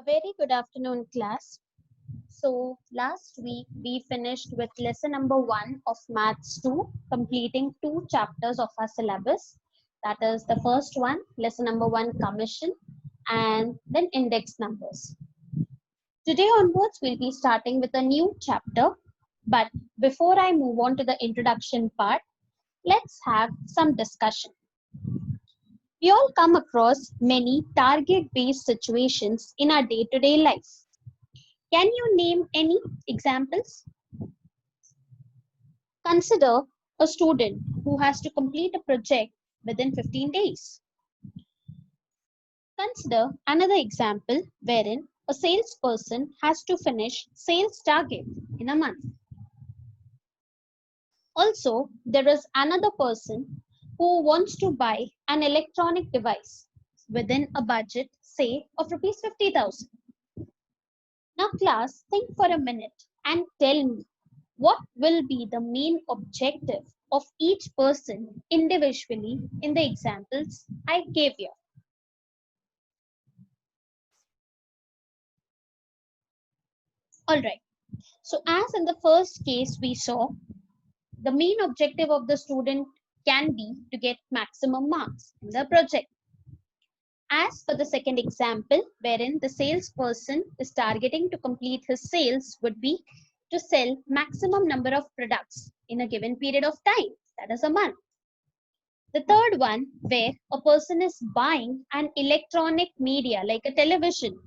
A very good afternoon, class. So, last week we finished with lesson number 1 of Maths 2, completing 2 chapters of our syllabus. That is the first one, lesson number 1, commission, and then index numbers. Today onwards, we'll be starting with a new chapter. But before I move on to the introduction part, let's have some discussion. We all come across many target based situations in our day to day life. Can you name any examples? Consider a student who has to complete a project within 15 days. Consider another example wherein a salesperson has to finish sales target in a month. Also, there is another person who wants to buy an electronic device within a budget, say, of rupees 50,000. Now, class, think for a minute and tell me what will be the main objective of each person individually in the examples I gave you. Alright, so as in the first case we saw, the main objective of the student can be to get maximum marks in the project. As for the second example, wherein the salesperson is targeting to complete his sales would be to sell maximum number of products in a given period of time, that is a month. The third one, where a person is buying an electronic media like a television,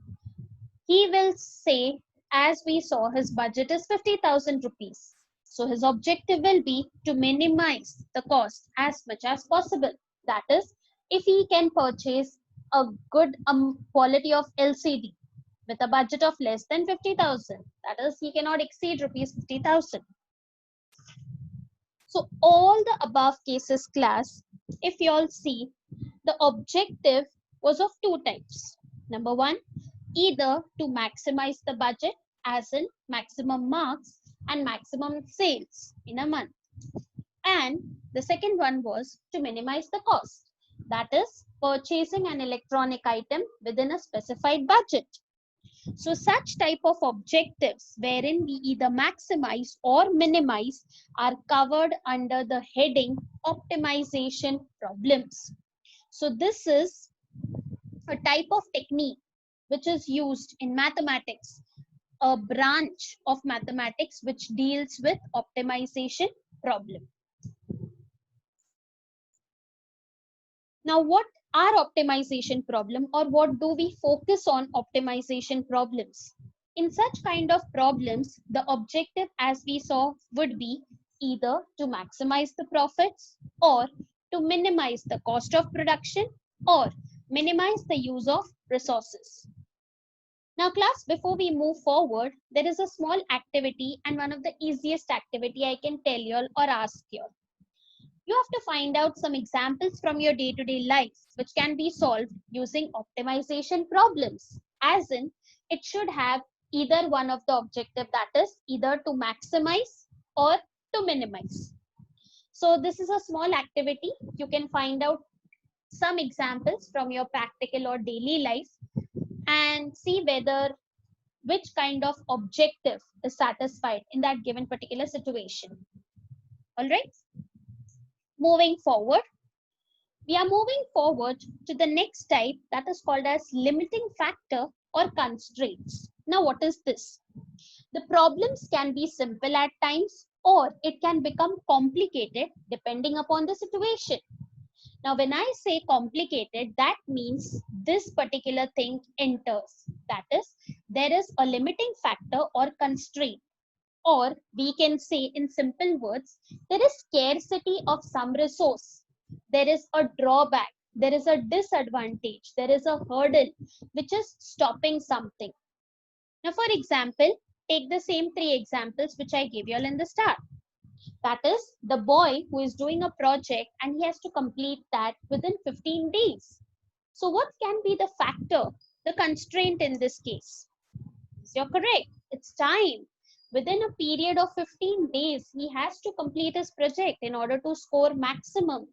he will say, as we saw, his budget is 50,000 rupees. So his objective will be to minimize the cost as much as possible. That is, if he can purchase a good quality of LCD with a budget of less than 50,000, that is, he cannot exceed rupees 50,000. So all the above cases, class, if you all see, the objective was of two types. Number one, either to maximize the budget, as in maximum marks and maximum sales in a month. And the second one was to minimize the cost, that is, purchasing an electronic item within a specified budget. So such type of objectives wherein we either maximize or minimize are covered under the heading optimization problems. So this is a type of technique which is used in mathematics, a branch of mathematics which deals with optimization problem. Now, what are optimization problem, or what do we focus on optimization problems? In such kind of problems, the objective, as we saw, would be either to maximize the profits or to minimize the cost of production or minimize the use of resources. Now, class, before we move forward, there is a small activity and one of the easiest activity I can tell you all or ask you all. You have to find out some examples from your day-to-day life which can be solved using optimization problems. As in, it should have either one of the objective, that is either to maximize or to minimize. So this is a small activity. You can find out some examples from your practical or daily life and see whether which kind of objective is satisfied in that given particular situation. All right. Moving forward, we are moving forward to the next type, that is called as limiting factor or constraints. Now, what is this? The problems can be simple at times or it can become complicated depending upon the situation. Now, when I say complicated, that means this particular thing enters. That is, there is a limiting factor or constraint. Or we can say in simple words, there is scarcity of some resource. There is a drawback. There is a disadvantage. There is a hurdle which is stopping something. Now, for example, take the same three examples which I gave you all in the start. That is the boy who is doing a project and he has to complete that within 15 days. So what can be the factor, the constraint in this case? So you're correct. It's time. Within a period of 15 days, he has to complete his project in order to score maximum.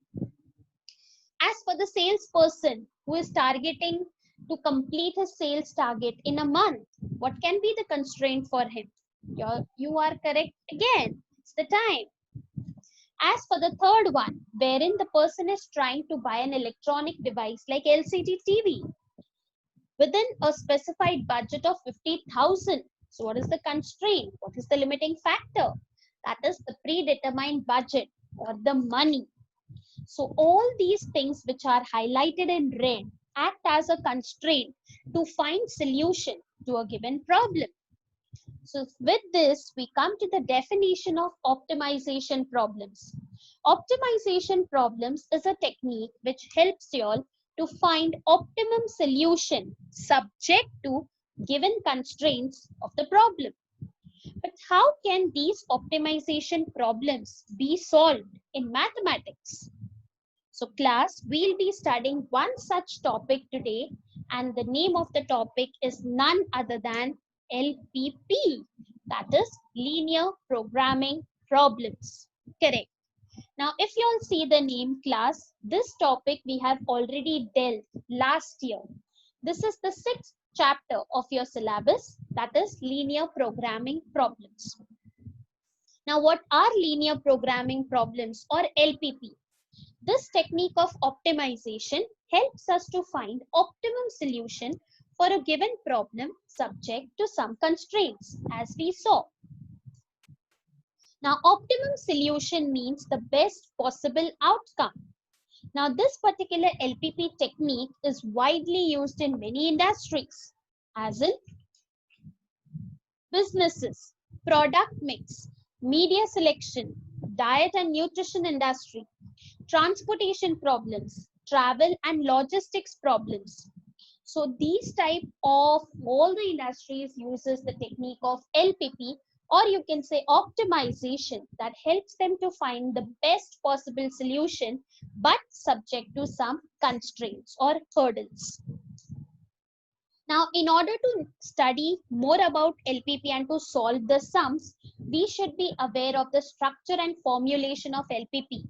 As for the salesperson who is targeting to complete his sales target in a month? What can be the constraint for him? You are correct again. It's the time. As for the third one, wherein the person is trying to buy an electronic device like LCD TV within a specified budget of 50,000. So what is the constraint? What is the limiting factor? That is the predetermined budget or the money. So all these things which are highlighted in red act as a constraint to find solution to a given problem. So with this, we come to the definition of optimization problems. Optimization problems is a technique which helps you all to find optimum solution subject to given constraints of the problem. But how can these optimization problems be solved in mathematics? So class, we'll be studying one such topic today, and the name of the topic is none other than LPP, that is linear programming problems. Correct. Now, if you all see the name class, this topic we have already dealt last year. This is the 6th chapter of your syllabus, that is linear programming problems. Now, what are linear programming problems or LPP? This technique of optimization helps us to find optimum solution for a given problem subject to some constraints, as we saw. Now, optimum solution means the best possible outcome. Now, this particular LPP technique is widely used in many industries, as in businesses, product mix, media selection, diet and nutrition industry, transportation problems, travel and logistics problems. So these type of all the industries uses the technique of LPP, or you can say optimization, that helps them to find the best possible solution but subject to some constraints or hurdles. Now, in order to study more about LPP and to solve the sums, we should be aware of the structure and formulation of LPP.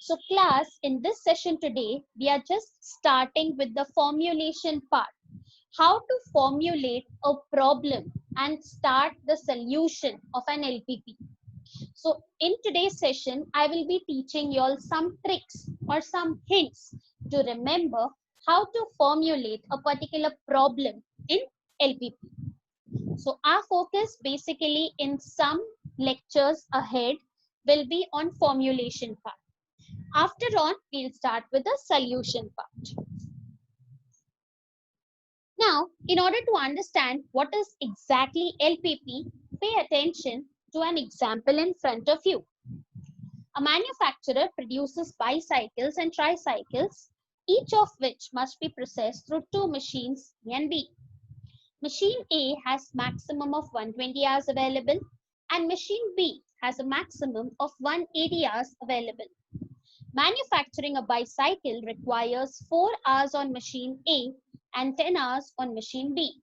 So class, in this session today, we are just starting with the formulation part. How to formulate a problem and start the solution of an LPP. So in today's session, I will be teaching you all some tricks or some hints to remember how to formulate a particular problem in LPP. So our focus basically in some lectures ahead will be on formulation part. After on, we'll start with the solution part. Now, in order to understand what is exactly LPP, pay attention to an example in front of you. A manufacturer produces bicycles and tricycles, each of which must be processed through two machines A and B. Machine A has maximum of 120 hours available and machine B has a maximum of 180 hours available. Manufacturing a bicycle requires 4 hours on machine A and 10 hours on machine B.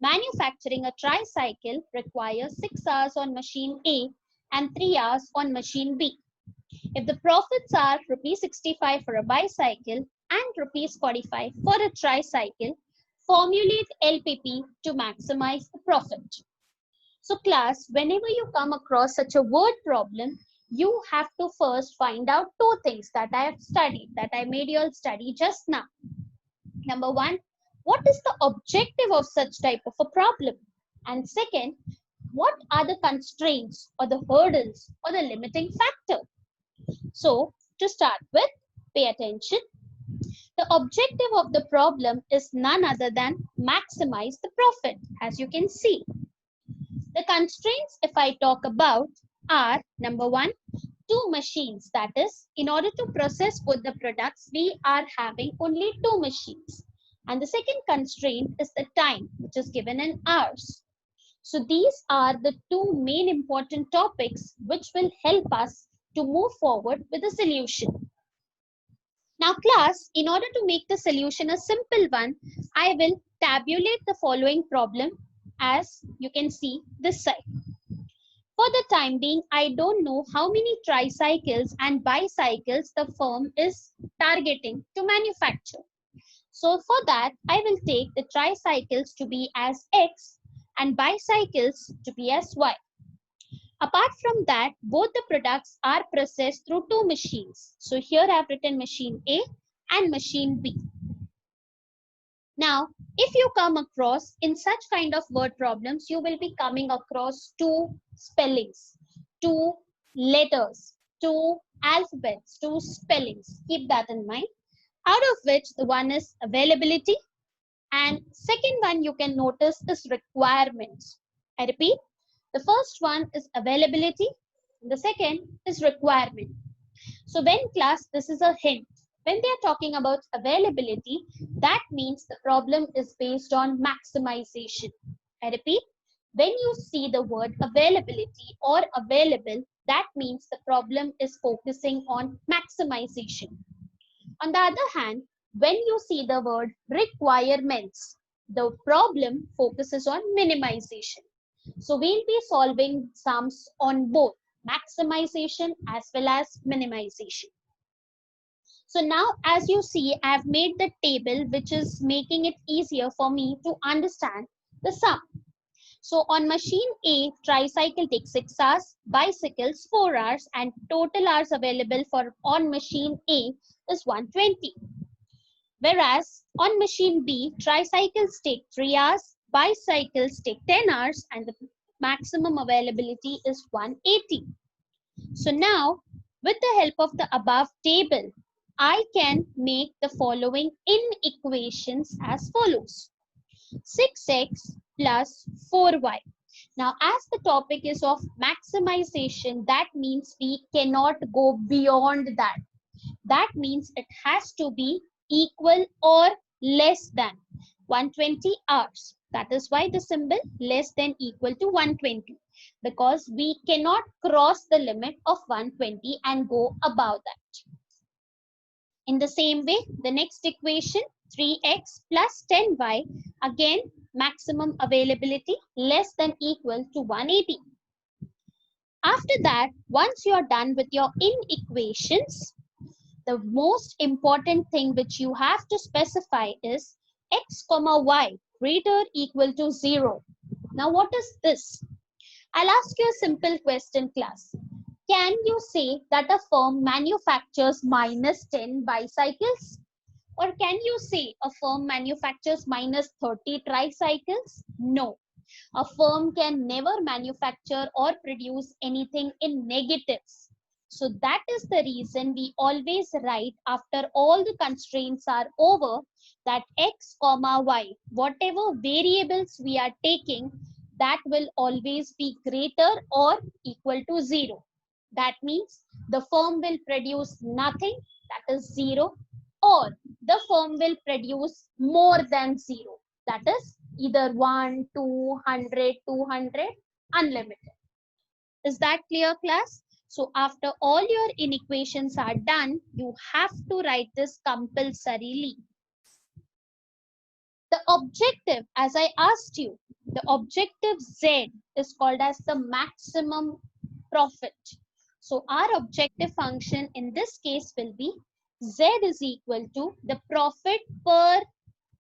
Manufacturing a tricycle requires 6 hours on machine A and 3 hours on machine B. If the profits are rupees 65 for a bicycle and rupees 45 for a tricycle, formulate LPP to maximize the profit. So class, whenever you come across such a word problem, you have to first find out two things that I have studied, that I made you all study just now. Number one, what is the objective of such type of a problem? And second, what are the constraints or the hurdles or the limiting factor? So to start with, pay attention. The objective of the problem is none other than maximize the profit, as you can see. The constraints, if I talk about, are number one, two machines. That is, in order to process both the products, we are having only two machines. And the second constraint is the time, which is given in hours. So these are the two main important topics which will help us to move forward with the solution. Now class, in order to make the solution a simple one, I will tabulate the following problem as you can see this side. For the time being, I don't know how many tricycles and bicycles the firm is targeting to manufacture. So for that, I will take the tricycles to be as X and bicycles to be as Y. Apart from that, both the products are processed through two machines. So here I have written machine A and machine B. Now, if you come across in such kind of word problems, you will be coming across two spellings, two letters, two alphabets, two spellings. Keep that in mind. Out of which the one is availability and second one you can notice is requirements. I repeat, the first one is availability, the second is requirement. So when class, this is a hint. When they are talking about availability, that means the problem is based on maximization. I repeat, when you see the word availability or available, that means the problem is focusing on maximization. On the other hand, when you see the word requirements, the problem focuses on minimization. So we'll be solving sums on both maximization as well as minimization. So now as you see, I've made the table which is making it easier for me to understand the sum. So on machine A, tricycle takes 6 hours, bicycles 4 hours, and total hours available for on machine A is 120. Whereas on machine B, tricycles take 3 hours, bicycles take 10 hours, and the maximum availability is 180. So now, with the help of the above table, I can make the following inequations as follows. 6x plus 4y. Now, as the topic is of maximization, that means we cannot go beyond that. That means it has to be equal or less than 120 hours. That is why the symbol less than equal to 120, because we cannot cross the limit of 120 and go above that. In the same way, the next equation 3x plus 10y, again maximum availability less than equal to 180. After that, once you are done with your inequations, the most important thing which you have to specify is x comma y greater equal to 0. Now what is this? I'll ask you a simple question, class. Can you say that a firm manufactures minus 10 bicycles? Or can you say a firm manufactures minus 30 tricycles? No. A firm can never manufacture or produce anything in negatives. So that is the reason we always write after all the constraints are over that x comma y, whatever variables we are taking, that will always be greater or equal to 0. That means the firm will produce nothing, that is 0, or the firm will produce more than 0, that is either 1, 200, 200, unlimited. Is that clear, class? So after all your inequations are done, you have to write this compulsorily. The objective, as I asked you, the objective Z is called as the maximum profit. So our objective function in this case will be Z is equal to the profit per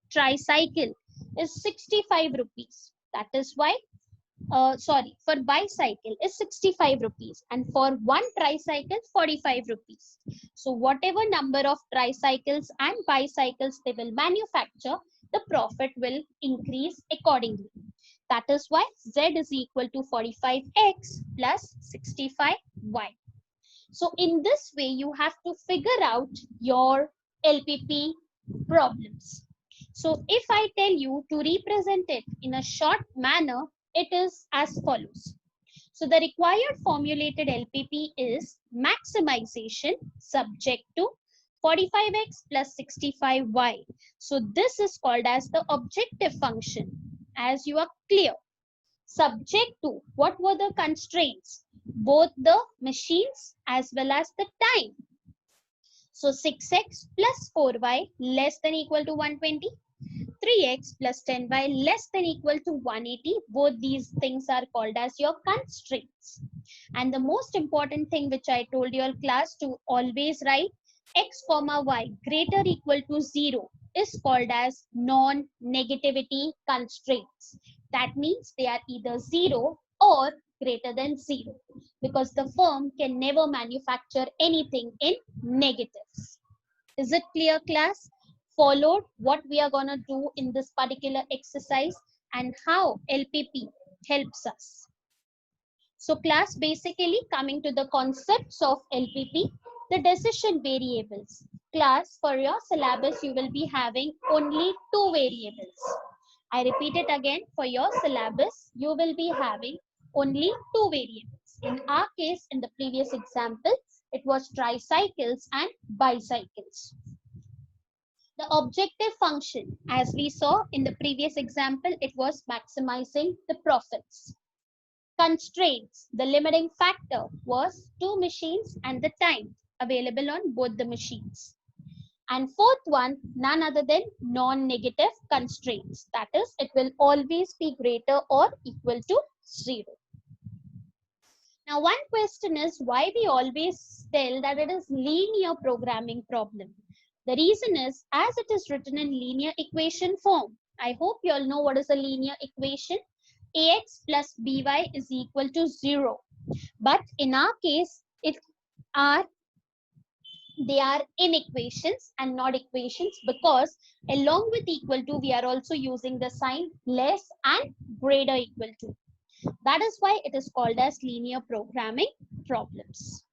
tricycle is 65 rupees. That is why, for bicycle is 65 rupees and for one tricycle 45 rupees. So whatever number of tricycles and bicycles they will manufacture, the profit will increase accordingly. That is why Z is equal to 45x plus 65y. So in this way, you have to figure out your LPP problems. So if I tell you to represent it in a short manner, it is as follows. So the required formulated LPP is maximization subject to 45x plus 65y. So this is called as the objective function, as you are clear. Subject to what were the constraints? Both the machines as well as the time. So 6x plus 4y less than equal to 120. 3x plus 10y less than equal to 180. Both these things are called as your constraints. And the most important thing which I told your class to always write x comma y greater equal to 0 is called as non-negativity constraints. That means they are either 0 or greater than 0, because the firm can never manufacture anything in negatives. Is it clear, class? Followed what we are going to do in this particular exercise and how LPP helps us. So class, basically coming to the concepts of LPP, the decision variables. Class, for your syllabus, you will be having only 2 variables. I repeat it again, for your syllabus, you will be having only 2 variables. In our case, in the previous example, it was tricycles and bicycles. The objective function, as we saw in the previous example, it was maximizing the profits. Constraints, the limiting factor was 2 machines and the time available on both the machines. And fourth one, none other than non-negative constraints. That is, it will always be greater or equal to 0. Now, one question is why we always tell that it is linear programming problem. The reason is, as it is written in linear equation form. I hope you all know what is a linear equation. Ax plus by is equal to 0. But in our case, they are inequations and not equations, because along with equal to, we are also using the sign less and greater equal to. That is why it is called as linear programming problems.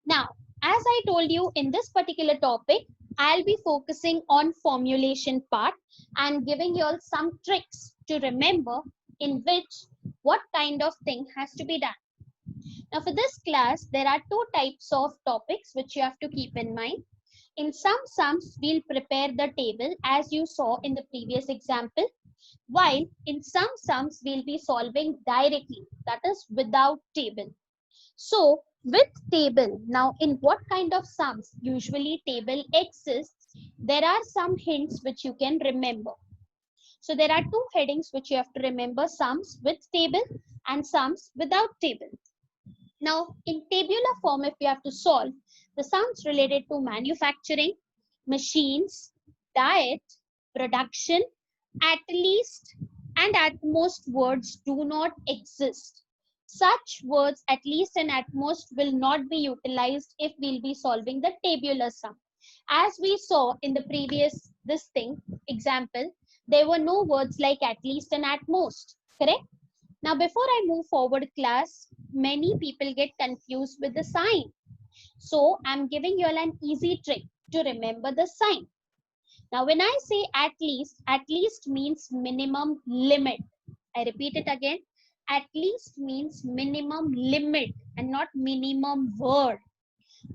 Now, as I told you, in this particular topic, I'll be focusing on formulation part and giving you all some tricks to remember in which what kind of thing has to be done. Now, for this class, there are 2 types of topics which you have to keep in mind. In some sums, we'll prepare the table as you saw in the previous example, while in some sums, we'll be solving directly, that is without table. So, with table, now in what kind of sums usually table exists, there are some hints which you can remember. So there are 2 headings which you have to remember: sums with table and sums without table. Now in tabular form, if you have to solve the sums related to manufacturing, machines, diet, production, at least and at most words do not exist. Such words, at least and at most, will not be utilized if we'll be solving the tabular sum. As we saw in the previous example, there were no words like at least and at most, correct? Now, before I move forward, class, many people get confused with the sign. So I'm giving you all an easy trick to remember the sign. Now, when I say at least means minimum limit. I repeat it again. At least means minimum limit and not minimum word.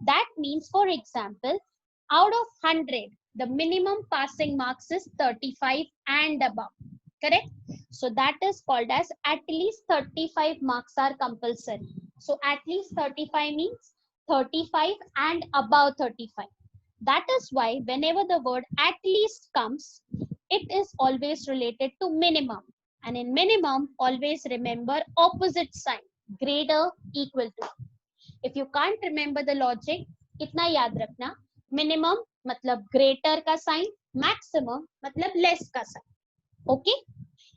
That means, for example, out of 100, the minimum passing marks is 35 and above. Correct? So that is called as at least 35 marks are compulsory. So at least 35 means 35 and above 35. That is why whenever the word at least comes, it is always related to minimum. And in minimum, always remember opposite sign, greater, equal to. If you can't remember the logic, itna yaad rakhna, minimum matlab greater ka sign, maximum matlab less ka sign. Okay?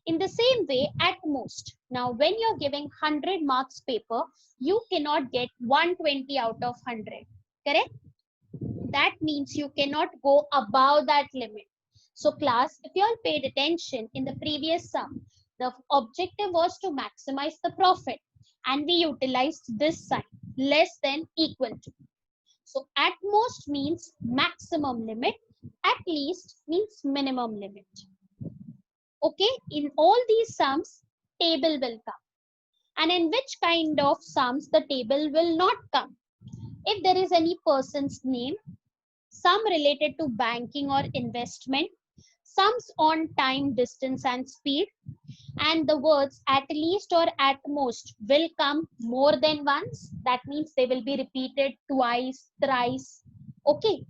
In the same way, at most. Now, when you're giving 100 marks paper, you cannot get 120 out of 100. Correct? That means you cannot go above that limit. So class, if you all paid attention in the previous sum, the objective was to maximize the profit and we utilized this sign, less than, equal to. So at most means maximum limit, at least means minimum limit. Okay, in all these sums, table will come. And in which kind of sums the table will not come? If there is any person's name, some related to banking or investment, sums on time, distance and speed, and the words at least or at most will come more than once. That means they will be repeated twice, thrice. Okay.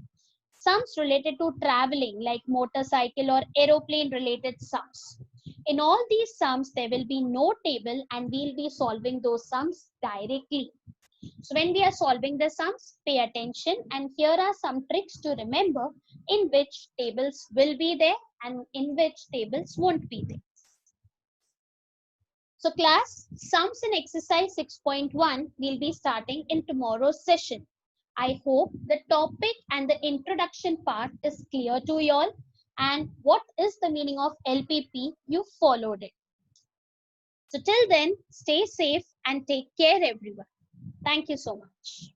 Sums related to traveling like motorcycle or aeroplane related sums. In all these sums, there will be no table and we'll be solving those sums directly. So when we are solving the sums, pay attention, and here are some tricks to remember in which tables will be there and in which tables won't be there. So class, sums in exercise 6.1 will be starting in tomorrow's session. I hope the topic and the introduction part is clear to you all, and what is the meaning of LPP, you followed it. So till then, stay safe and take care everyone. Thank you so much.